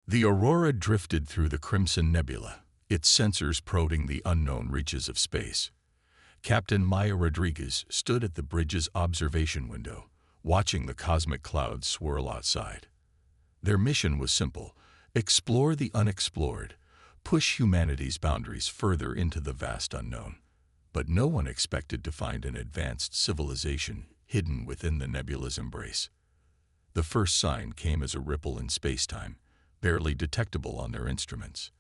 The Aurora drifted through the Crimson Nebula, its sensors probing the unknown reaches of space. Captain Maya Rodriguez stood at the bridge's observation window, watching the cosmic clouds swirl outside. Their mission was simple: explore the unexplored, push humanity's boundaries further into the vast unknown. But no one expected to find an advanced civilization hidden within the nebula's embrace. The first sign came as a ripple in space-time, barely detectable on their instruments.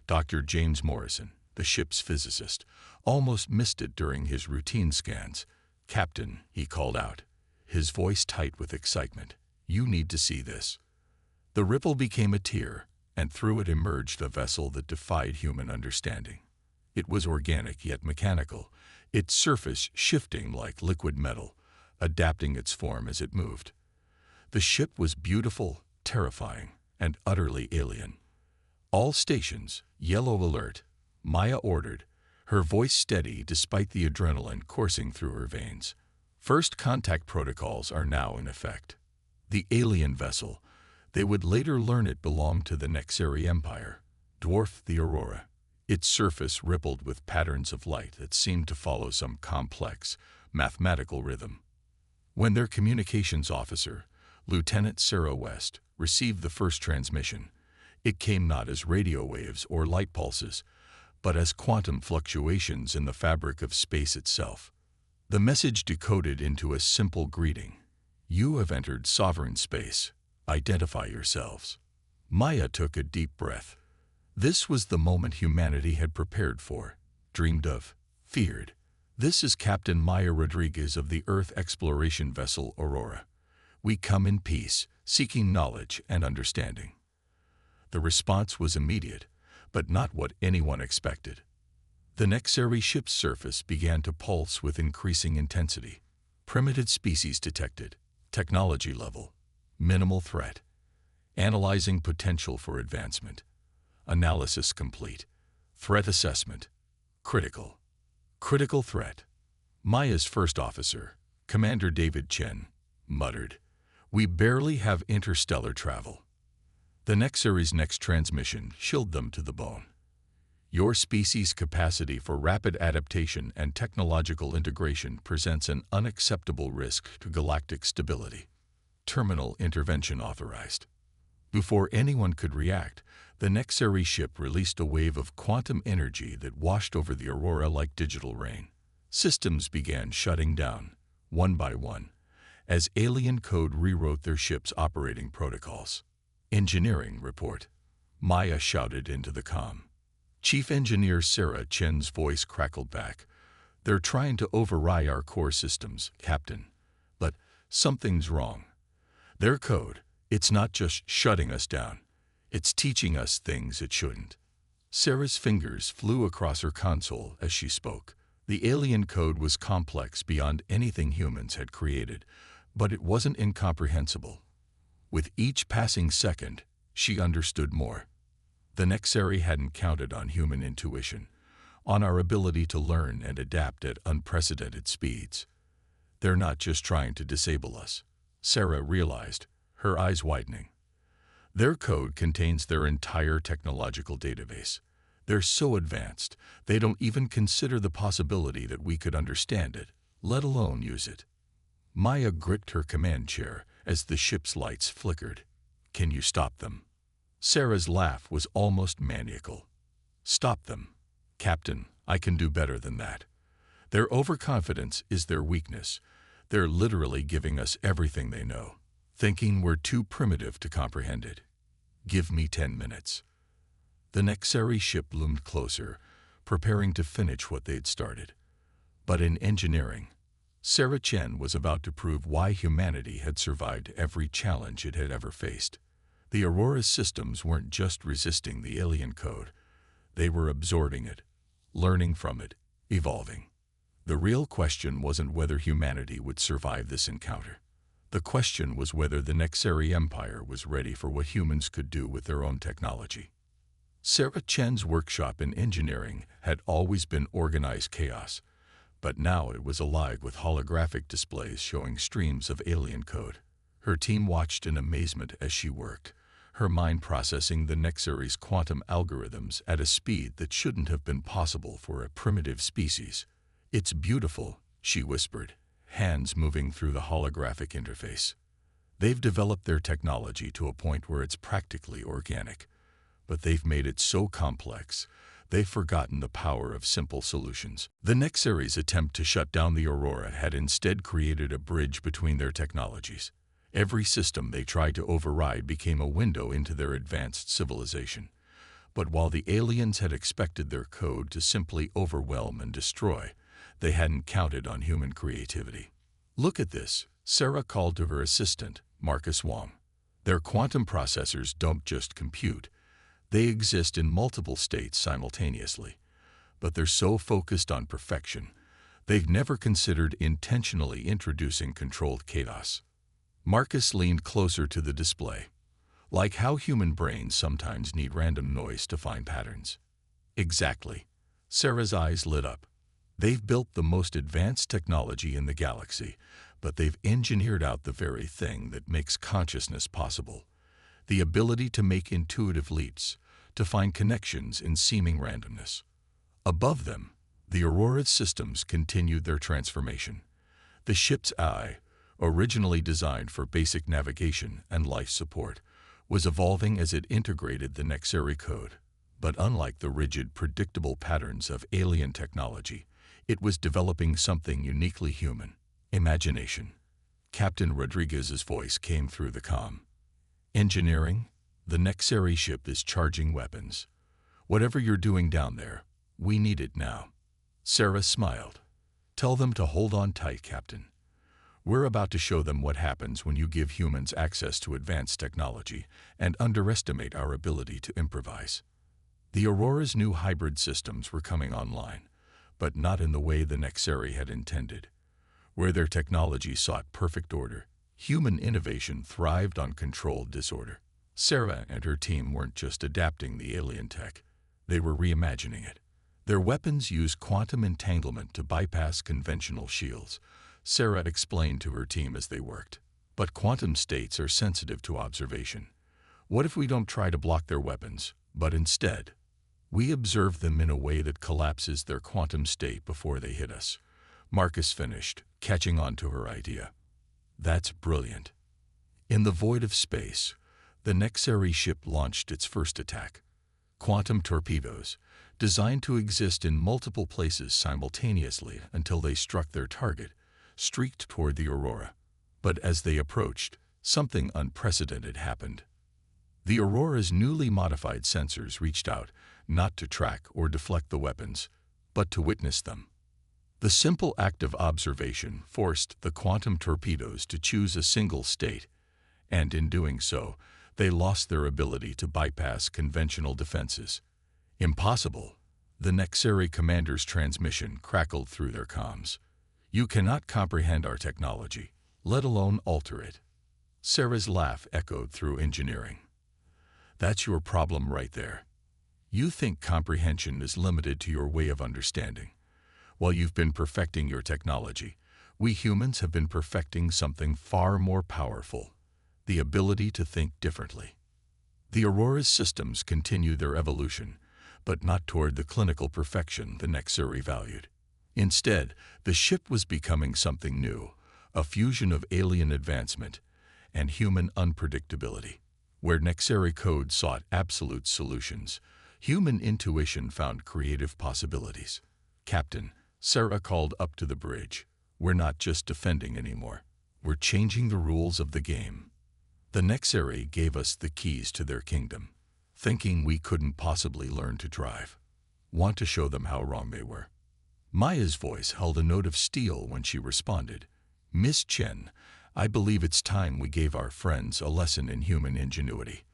Dr. James Morrison, the ship's physicist, almost missed it during his routine scans. "Captain," he called out, his voice tight with excitement, "you need to see this." The ripple became a tear, and through it emerged a vessel that defied human understanding. It was organic yet mechanical, its surface shifting like liquid metal, adapting its form as it moved. The ship was beautiful, terrifying, and utterly alien. "All stations, yellow alert," Maya ordered, her voice steady despite the adrenaline coursing through her veins. "First contact protocols are now in effect." The alien vessel, they would later learn it belonged to the Nexari Empire, dwarfed the Aurora. Its surface rippled with patterns of light that seemed to follow some complex, mathematical rhythm. When their communications officer, Lieutenant Sarah West, received the first transmission, it came not as radio waves or light pulses, but as quantum fluctuations in the fabric of space itself. The message decoded into a simple greeting: "You have entered sovereign space. Identify yourselves." Maya took a deep breath. This was the moment humanity had prepared for, dreamed of, feared. "This is Captain Maya Rodriguez of the Earth exploration vessel Aurora. We come in peace, seeking knowledge and understanding." The response was immediate, but not what anyone expected. The Nexari ship's surface began to pulse with increasing intensity. Primitive species detected. Technology level. Minimal threat. Analyzing potential for advancement. Analysis complete. Threat assessment. Critical. Critical threat. Maya's first officer, Commander David Chen, muttered, "We barely have interstellar travel." The Nexari's next transmission chilled them to the bone. "Your species' capacity for rapid adaptation and technological integration presents an unacceptable risk to galactic stability. Terminal intervention authorized." Before anyone could react, the Nexari ship released a wave of quantum energy that washed over the Aurora like digital rain. Systems began shutting down, one by one, as alien code rewrote their ship's operating protocols. "Engineering report," Maya shouted into the comm. Chief Engineer Sarah Chen's voice crackled back. "They're trying to override our core systems, Captain. But something's wrong. Their code, it's not just shutting us down, it's teaching us things it shouldn't." Sarah's fingers flew across her console as she spoke. The alien code was complex beyond anything humans had created, but it wasn't incomprehensible. With each passing second, she understood more. The Nexari hadn't counted on human intuition, on our ability to learn and adapt at unprecedented speeds. "They're not just trying to disable us," Sarah realized, her eyes widening. "Their code contains their entire technological database. They're so advanced, they don't even consider the possibility that we could understand it, let alone use it." Maya gripped her command chair as the ship's lights flickered. "Can you stop them?" Sarah's laugh was almost maniacal. "Stop them? Captain, I can do better than that. Their overconfidence is their weakness. They're literally giving us everything they know, thinking we're too primitive to comprehend it. Give me 10 minutes." The Nexari ship loomed closer, preparing to finish what they'd started. But in engineering, Sarah Chen was about to prove why humanity had survived every challenge it had ever faced. The Aurora's systems weren't just resisting the alien code. They were absorbing it, learning from it, evolving. The real question wasn't whether humanity would survive this encounter. The question was whether the Nexari Empire was ready for what humans could do with their own technology. Sarah Chen's workshop in engineering had always been organized chaos, but now it was alive with holographic displays showing streams of alien code. Her team watched in amazement as she worked, her mind processing the Nexary's quantum algorithms at a speed that shouldn't have been possible for a primitive species. "It's beautiful," she whispered, hands moving through the holographic interface. "They've developed their technology to a point where it's practically organic, but they've made it so complex, they've forgotten the power of simple solutions." The Nexary's attempt to shut down the Aurora had instead created a bridge between their technologies. Every system they tried to override became a window into their advanced civilization. But while the aliens had expected their code to simply overwhelm and destroy, they hadn't counted on human creativity. "Look at this," Sarah called to her assistant, Marcus Wong. "Their quantum processors don't just compute. They exist in multiple states simultaneously. But they're so focused on perfection, they've never considered intentionally introducing controlled chaos." Marcus leaned closer to the display. "Like how human brains sometimes need random noise to find patterns." "Exactly." Sarah's eyes lit up. "They've built the most advanced technology in the galaxy, but they've engineered out the very thing that makes consciousness possible. The ability to make intuitive leaps, to find connections in seeming randomness." Above them, the Aurora's systems continued their transformation. The ship's eye, originally designed for basic navigation and life support, was evolving as it integrated the Nexary code. But unlike the rigid, predictable patterns of alien technology, it was developing something uniquely human: imagination. Captain Rodriguez's voice came through the comm. "Engineering, the Nexary ship is charging weapons. Whatever you're doing down there, we need it now." Sarah smiled. "Tell them to hold on tight, Captain. We're about to show them what happens when you give humans access to advanced technology and underestimate our ability to improvise." The Aurora's new hybrid systems were coming online, but not in the way the Nexary had intended. Where their technology sought perfect order, human innovation thrived on controlled disorder. Sarah and her team weren't just adapting the alien tech, they were reimagining it. Their weapons used quantum entanglement to bypass conventional shields, Sarah explained to her team as they worked. "But quantum states are sensitive to observation. What if we don't try to block their weapons, but instead, we observe them in a way that collapses their quantum state before they hit us?" Marcus finished, catching on to her idea. "That's brilliant." In the void of space, the Nexary ship launched its first attack. Quantum torpedoes, designed to exist in multiple places simultaneously until they struck their target, streaked toward the Aurora. But as they approached, something unprecedented happened. The Aurora's newly modified sensors reached out, not to track or deflect the weapons, but to witness them. The simple act of observation forced the quantum torpedoes to choose a single state, and in doing so, they lost their ability to bypass conventional defenses. "Impossible." The Nexary commander's transmission crackled through their comms. "You cannot comprehend our technology, let alone alter it." Sarah's laugh echoed through engineering. "That's your problem right there. You think comprehension is limited to your way of understanding. While you've been perfecting your technology, we humans have been perfecting something far more powerful: the ability to think differently." The Aurora's systems continued their evolution, but not toward the clinical perfection the Nexary valued. Instead, the ship was becoming something new, a fusion of alien advancement and human unpredictability. Where Nexary code sought absolute solutions, human intuition found creative possibilities. "Captain," Sarah called up to the bridge, "we're not just defending anymore. We're changing the rules of the game." The Nexary gave us the keys to their kingdom, thinking we couldn't possibly learn to drive. Want to show them how wrong they were. Maya's voice held a note of steel when she responded. "Miss Chen, I believe it's time we gave our friends a lesson in human ingenuity.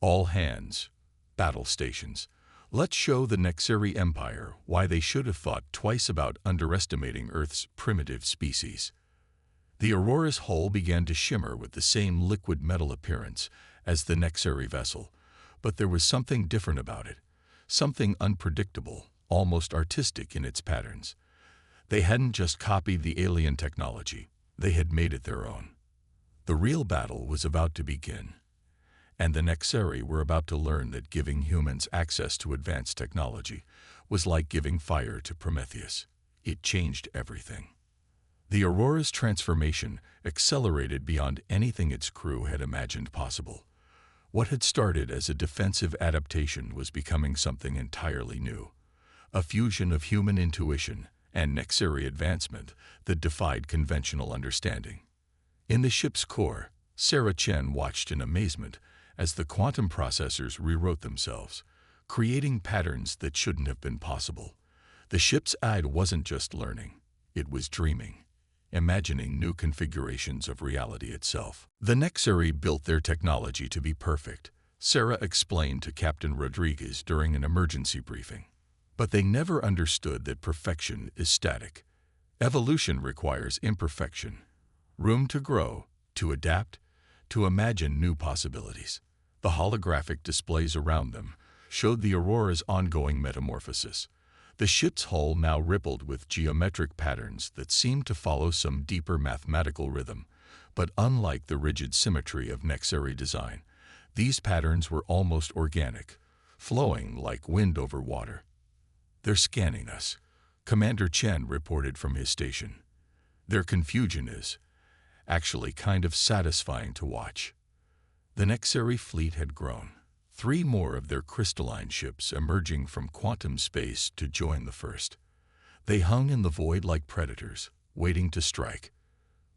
All hands, battle stations. Let's show the Nexary Empire why they should have thought twice about underestimating Earth's primitive species." The Aurora's hull began to shimmer with the same liquid metal appearance as the Nexary vessel, but there was something different about it, something unpredictable, almost artistic in its patterns. They hadn't just copied the alien technology, they had made it their own. The real battle was about to begin. And the Nexeri were about to learn that giving humans access to advanced technology was like giving fire to Prometheus. It changed everything. The Aurora's transformation accelerated beyond anything its crew had imagined possible. What had started as a defensive adaptation was becoming something entirely new, a fusion of human intuition and Nexeri advancement that defied conventional understanding. In the ship's core, Sarah Chen watched in amazement as the quantum processors rewrote themselves, creating patterns that shouldn't have been possible. The ship's eye wasn't just learning, it was dreaming, imagining new configurations of reality itself. The Nexeri built their technology to be perfect, Sarah explained to Captain Rodriguez during an emergency briefing. But they never understood that perfection is static. Evolution requires imperfection, room to grow, to adapt, to imagine new possibilities. The holographic displays around them showed the Aurora's ongoing metamorphosis. The ship's hull now rippled with geometric patterns that seemed to follow some deeper mathematical rhythm, but unlike the rigid symmetry of Nexeri design, these patterns were almost organic, flowing like wind over water. "They're scanning us," Commander Chen reported from his station. "Their confusion is actually kind of satisfying to watch." The Nexeri fleet had grown. 3 more of their crystalline ships emerging from quantum space to join the first. They hung in the void like predators, waiting to strike.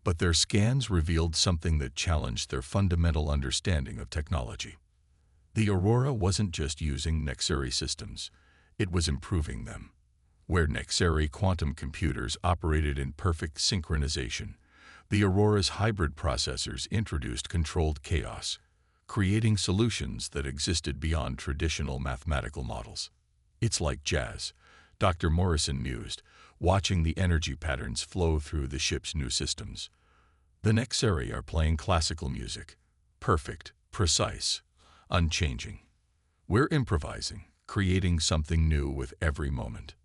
But their scans revealed something that challenged their fundamental understanding of technology. The Aurora wasn't just using Nexeri systems, it was improving them. Where Nexeri quantum computers operated in perfect synchronization, the Aurora's hybrid processors introduced controlled chaos, creating solutions that existed beyond traditional mathematical models. "It's like jazz," Dr. Morrison mused, watching the energy patterns flow through the ship's new systems. "The Nexeri are playing classical music, perfect, precise, unchanging. We're improvising, creating something new with every moment."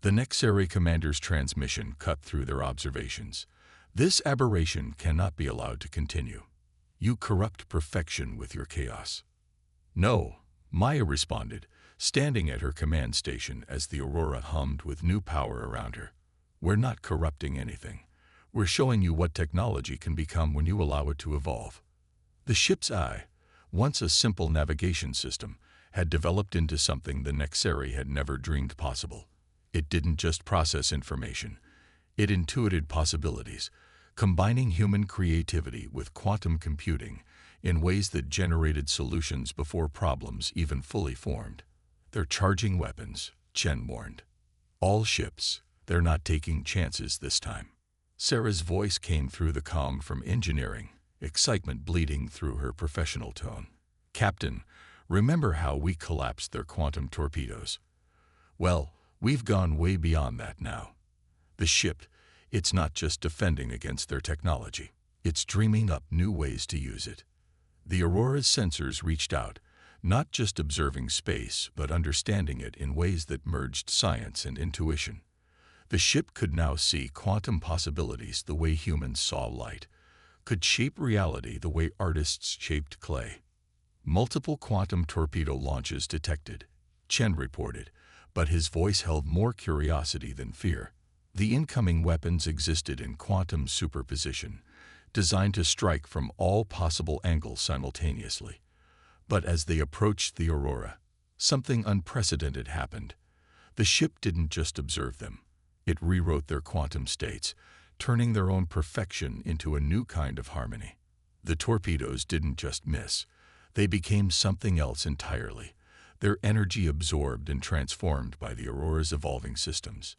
The Nexeri commander's transmission cut through their observations. "This aberration cannot be allowed to continue. You corrupt perfection with your chaos." "No," Maya responded, standing at her command station as the Aurora hummed with new power around her. "We're not corrupting anything. We're showing you what technology can become when you allow it to evolve." The ship's eye, once a simple navigation system, had developed into something the Nexeri had never dreamed possible. It didn't just process information. It intuited possibilities, combining human creativity with quantum computing in ways that generated solutions before problems even fully formed. "They're charging weapons," Chen warned. "All ships, they're not taking chances this time." Sarah's voice came through the comm from engineering, excitement bleeding through her professional tone. "Captain, remember how we collapsed their quantum torpedoes? Well, we've gone way beyond that now. The ship, it's not just defending against their technology. It's dreaming up new ways to use it." The Aurora's sensors reached out, not just observing space, but understanding it in ways that merged science and intuition. The ship could now see quantum possibilities the way humans saw light, could shape reality the way artists shaped clay. "Multiple quantum torpedo launches detected," Chen reported, but his voice held more curiosity than fear. The incoming weapons existed in quantum superposition, designed to strike from all possible angles simultaneously. But as they approached the Aurora, something unprecedented happened. The ship didn't just observe them. It rewrote their quantum states, turning their own perfection into a new kind of harmony. The torpedoes didn't just miss. They became something else entirely, their energy absorbed and transformed by the Aurora's evolving systems.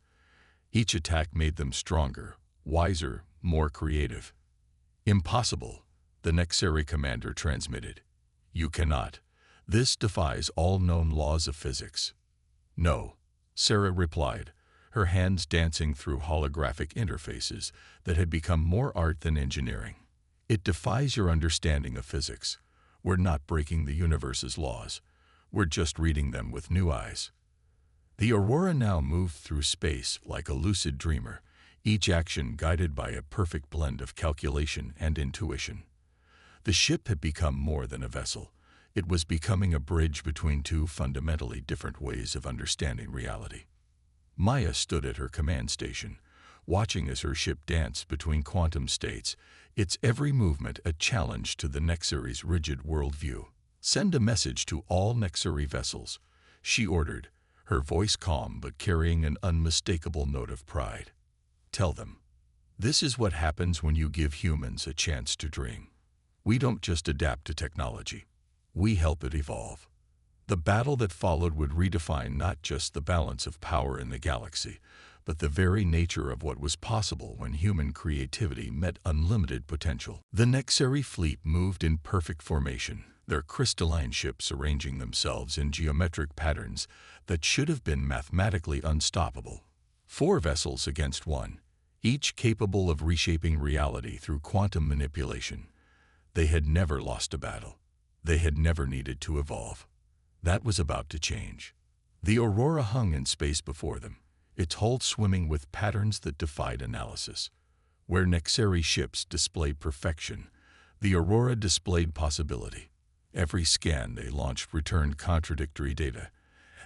Each attack made them stronger, wiser, more creative. "Impossible," the Nexeri commander transmitted. "You cannot. This defies all known laws of physics." "No," Sarah replied, her hands dancing through holographic interfaces that had become more art than engineering. "It defies your understanding of physics. We're not breaking the universe's laws. We're just reading them with new eyes." The Aurora now moved through space like a lucid dreamer, each action guided by a perfect blend of calculation and intuition. The ship had become more than a vessel. It was becoming a bridge between two fundamentally different ways of understanding reality. Maya stood at her command station, watching as her ship danced between quantum states, its every movement a challenge to the Nexari's rigid worldview. "Send a message to all Nexari vessels," she ordered, her voice calm but carrying an unmistakable note of pride. "Tell them, this is what happens when you give humans a chance to dream. We don't just adapt to technology. We help it evolve." The battle that followed would redefine not just the balance of power in the galaxy, but the very nature of what was possible when human creativity met unlimited potential. The Nexari fleet moved in perfect formation, their crystalline ships arranging themselves in geometric patterns that should have been mathematically unstoppable. 4 vessels against 1, each capable of reshaping reality through quantum manipulation. They had never lost a battle. They had never needed to evolve. That was about to change. The Aurora hung in space before them, its hull swimming with patterns that defied analysis. Where Nexari ships displayed perfection, the Aurora displayed possibility. Every scan they launched returned contradictory data,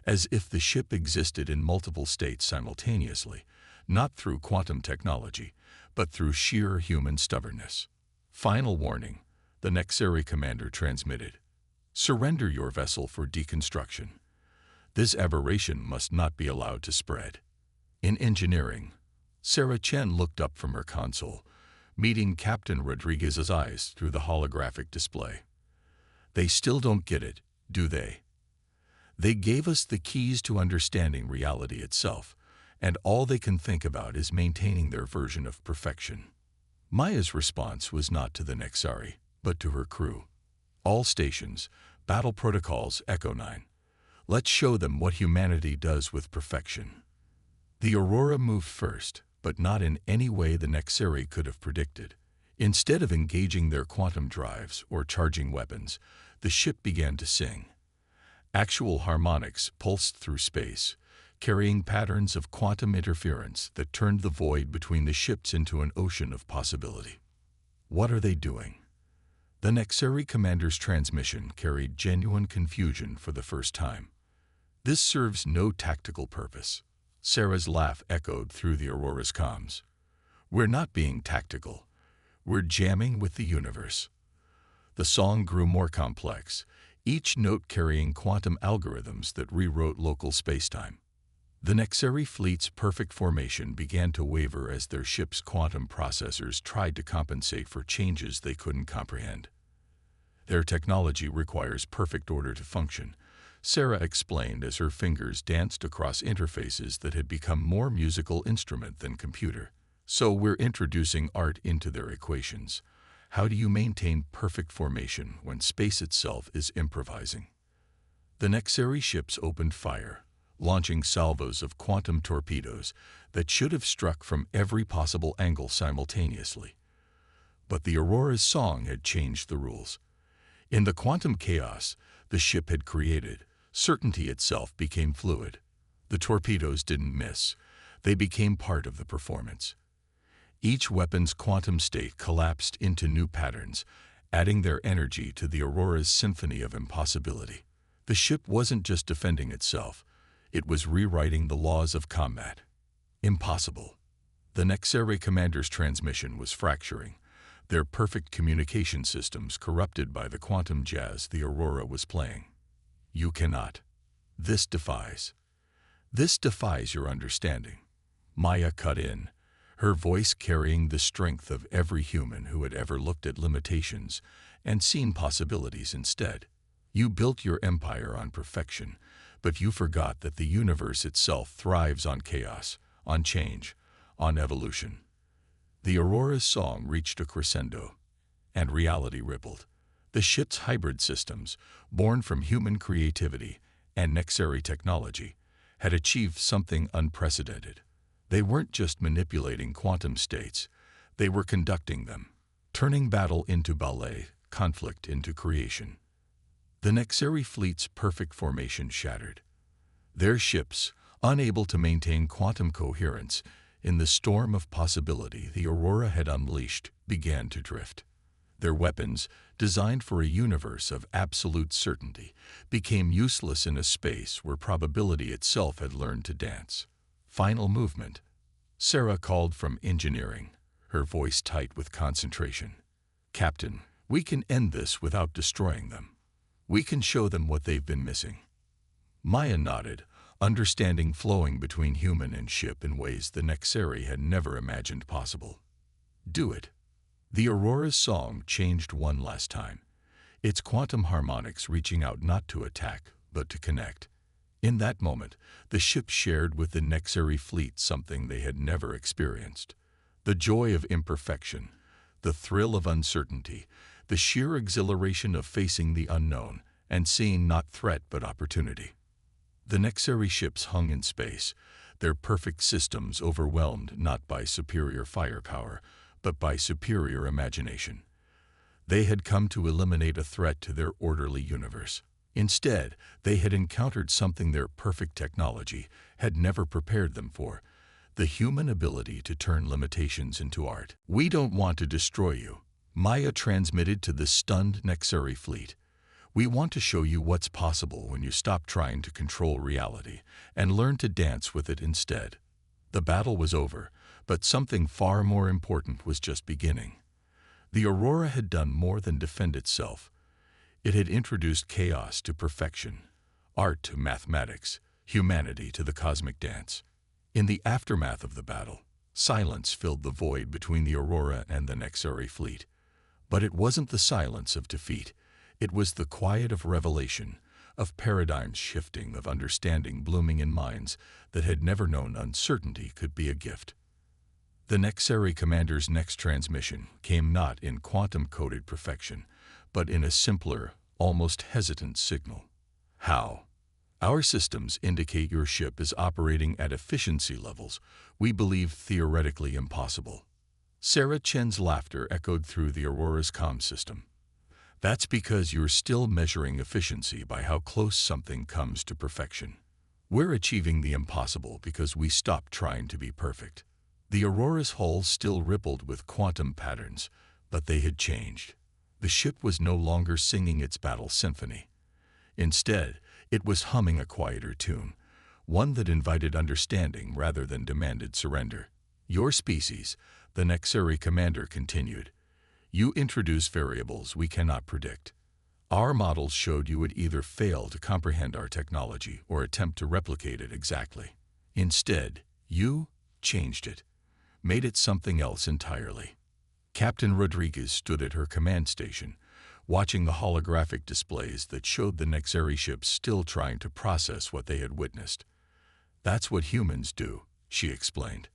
as if the ship existed in multiple states simultaneously, not through quantum technology, but through sheer human stubbornness. "Final warning," the Nexari commander transmitted. "Surrender your vessel for deconstruction. This aberration must not be allowed to spread." In engineering, Sarah Chen looked up from her console, meeting Captain Rodriguez's eyes through the holographic display. "They still don't get it, do they? They gave us the keys to understanding reality itself, and all they can think about is maintaining their version of perfection." Maya's response was not to the Nexari, but to her crew. "All stations, battle protocols Echo 9. Let's show them what humanity does with perfection." The Aurora moved first, but not in any way the Nexari could have predicted. Instead of engaging their quantum drives or charging weapons, the ship began to sing. Actual harmonics pulsed through space, carrying patterns of quantum interference that turned the void between the ships into an ocean of possibility. "What are they doing?" The Nexari commander's transmission carried genuine confusion for the first time. "This serves no tactical purpose." Sarah's laugh echoed through the Aurora's comms. "We're not being tactical. We're jamming with the universe." The song grew more complex, each note carrying quantum algorithms that rewrote local spacetime. The Nexari fleet's perfect formation began to waver as their ship's quantum processors tried to compensate for changes they couldn't comprehend. "Their technology requires perfect order to function," Sarah explained as her fingers danced across interfaces that had become more musical instrument than computer. "So we're introducing art into their equations. How do you maintain perfect formation when space itself is improvising?" The Nexari ships opened fire, launching salvos of quantum torpedoes that should have struck from every possible angle simultaneously. But the Aurora's song had changed the rules. In the quantum chaos the ship had created, certainty itself became fluid. The torpedoes didn't miss. They became part of the performance. Each weapon's quantum state collapsed into new patterns, adding their energy to the Aurora's symphony of impossibility. The ship wasn't just defending itself. It was rewriting the laws of combat. Impossible. The Nexari commander's transmission was fracturing, their perfect communication systems corrupted by the quantum jazz the Aurora was playing. "You cannot. This defies. This defies your understanding." Maya cut in, her voice carrying the strength of every human who had ever looked at limitations and seen possibilities instead. "You built your empire on perfection, but you forgot that the universe itself thrives on chaos, on change, on evolution." The Aurora's song reached a crescendo, and reality rippled. The ship's hybrid systems, born from human creativity and Nexari technology, had achieved something unprecedented. They weren't just manipulating quantum states, they were conducting them, turning battle into ballet, conflict into creation. The Nexari fleet's perfect formation shattered. Their ships, unable to maintain quantum coherence in the storm of possibility the Aurora had unleashed, began to drift. Their weapons, designed for a universe of absolute certainty, became useless in a space where probability itself had learned to dance. Final movement. Sarah called from engineering, her voice tight with concentration. Captain, we can end this without destroying them. We can show them what they've been missing. Maya nodded, understanding flowing between human and ship in ways the Nexari had never imagined possible. Do it. The Aurora's song changed one last time, its quantum harmonics reaching out not to attack, but to connect. In that moment, the ship shared with the Nexari fleet something they had never experienced. The joy of imperfection, the thrill of uncertainty, the sheer exhilaration of facing the unknown and seeing not threat but opportunity. The Nexari ships hung in space, their perfect systems overwhelmed not by superior firepower, but by superior imagination. They had come to eliminate a threat to their orderly universe. Instead, they had encountered something their perfect technology had never prepared them for, the human ability to turn limitations into art. We don't want to destroy you, Maya transmitted to the stunned Nexari fleet. We want to show you what's possible when you stop trying to control reality and learn to dance with it instead. The battle was over, but something far more important was just beginning. The Aurora had done more than defend itself. It had introduced chaos to perfection, art to mathematics, humanity to the cosmic dance. In the aftermath of the battle, silence filled the void between the Aurora and the Nexari fleet. But it wasn't the silence of defeat. It was the quiet of revelation, of paradigms shifting, of understanding blooming in minds that had never known uncertainty could be a gift. The Nexari commander's next transmission came not in quantum-coded perfection, but in a simpler, almost hesitant signal. How? Our systems indicate your ship is operating at efficiency levels we believe theoretically impossible. Sarah Chen's laughter echoed through the Aurora's comm system. That's because you're still measuring efficiency by how close something comes to perfection. We're achieving the impossible because we stopped trying to be perfect. The Aurora's hull still rippled with quantum patterns, but they had changed. The ship was no longer singing its battle symphony. Instead, it was humming a quieter tune, one that invited understanding rather than demanded surrender. Your species, the Nexari commander continued. You introduce variables we cannot predict. Our models showed you would either fail to comprehend our technology or attempt to replicate it exactly. Instead, you changed it, made it something else entirely. Captain Rodriguez stood at her command station, watching the holographic displays that showed the Nexari ships still trying to process what they had witnessed. That's what humans do, she explained.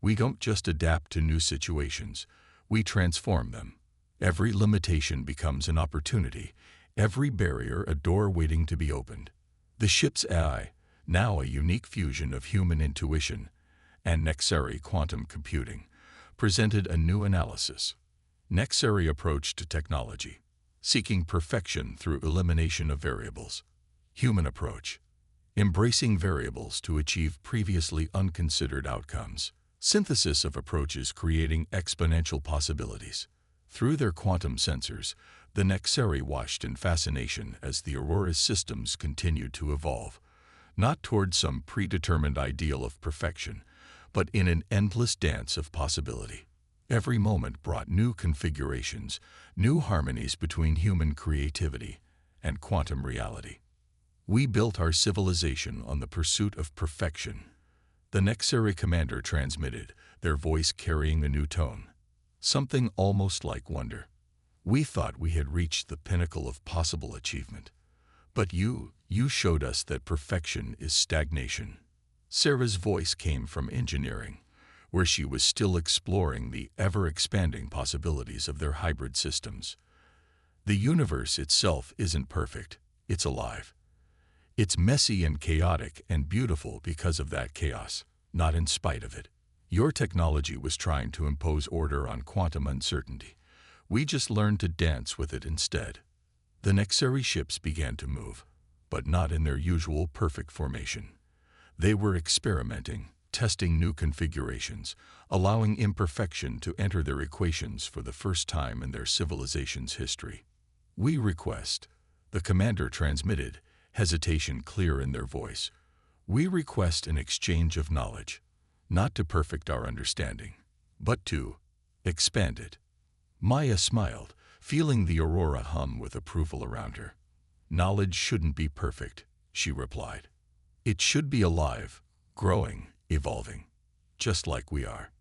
We don't just adapt to new situations, we transform them. Every limitation becomes an opportunity, every barrier a door waiting to be opened. The ship's AI, now a unique fusion of human intuition and Nexari quantum computing, presented a new analysis. Nexari approach to technology, seeking perfection through elimination of variables. Human approach, embracing variables to achieve previously unconsidered outcomes. Synthesis of approaches creating exponential possibilities. Through their quantum sensors, the Nexari watched in fascination as the Aurora's systems continued to evolve, not toward some predetermined ideal of perfection, but in an endless dance of possibility. Every moment brought new configurations, new harmonies between human creativity and quantum reality. We built our civilization on the pursuit of perfection. The Nexari commander transmitted, their voice carrying a new tone, something almost like wonder. We thought we had reached the pinnacle of possible achievement. But you showed us that perfection is stagnation. Sarah's voice came from engineering, where she was still exploring the ever-expanding possibilities of their hybrid systems. The universe itself isn't perfect, it's alive. It's messy and chaotic and beautiful because of that chaos, not in spite of it. Your technology was trying to impose order on quantum uncertainty. We just learned to dance with it instead. The Nexari ships began to move, but not in their usual perfect formation. They were experimenting, testing new configurations, allowing imperfection to enter their equations for the first time in their civilization's history. "We request," the commander transmitted, hesitation clear in their voice. "We request an exchange of knowledge, not to perfect our understanding, but to expand it." Maya smiled, feeling the aurora hum with approval around her. "Knowledge shouldn't be perfect," she replied. "It should be alive, growing, evolving, just like we are."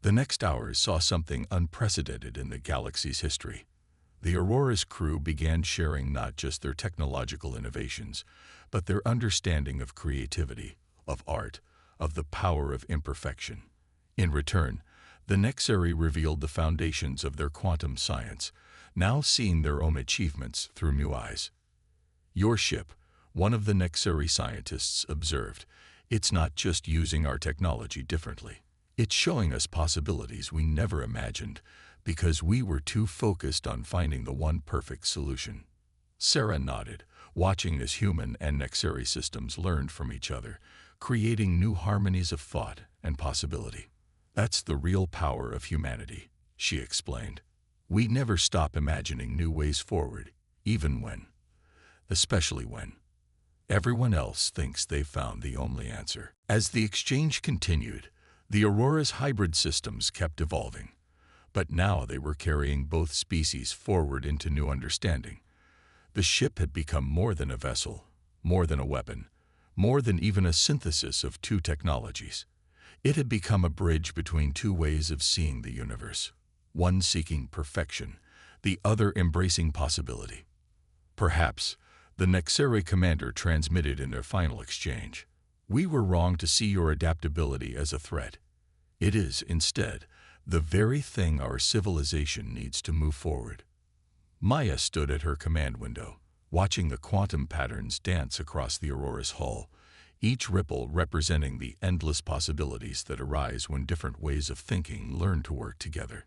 The next hours saw something unprecedented in the galaxy's history. The Aurora's crew began sharing not just their technological innovations, but their understanding of creativity, of art, of the power of imperfection. In return, the Nexari revealed the foundations of their quantum science, now seeing their own achievements through new eyes. "Your ship," one of the Nexari scientists observed, "it's not just using our technology differently. It's showing us possibilities we never imagined because we were too focused on finding the one perfect solution." Sarah nodded, watching as human and Nexari systems learned from each other, creating new harmonies of thought and possibility. "That's the real power of humanity," she explained. "We never stop imagining new ways forward, especially when everyone else thinks they've found the only answer." As the exchange continued, the Aurora's hybrid systems kept evolving, but now they were carrying both species forward into new understanding. The ship had become more than a vessel, more than a weapon, more than even a synthesis of two technologies. It had become a bridge between two ways of seeing the universe, one seeking perfection, the other embracing possibility. Perhaps, the Nexari commander transmitted in their final exchange, "We were wrong to see your adaptability as a threat. It is, instead, the very thing our civilization needs to move forward." Maya stood at her command window, watching the quantum patterns dance across the Aurora's hull, each ripple representing the endless possibilities that arise when different ways of thinking learn to work together.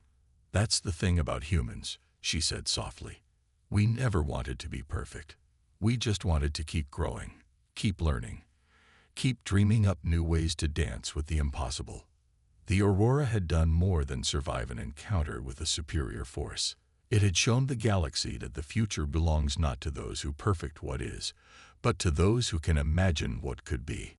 "That's the thing about humans," she said softly. "We never wanted to be perfect. We just wanted to keep growing, keep learning, keep dreaming up new ways to dance with the impossible." The Aurora had done more than survive an encounter with a superior force. It had shown the galaxy that the future belongs not to those who perfect what is, but to those who can imagine what could be.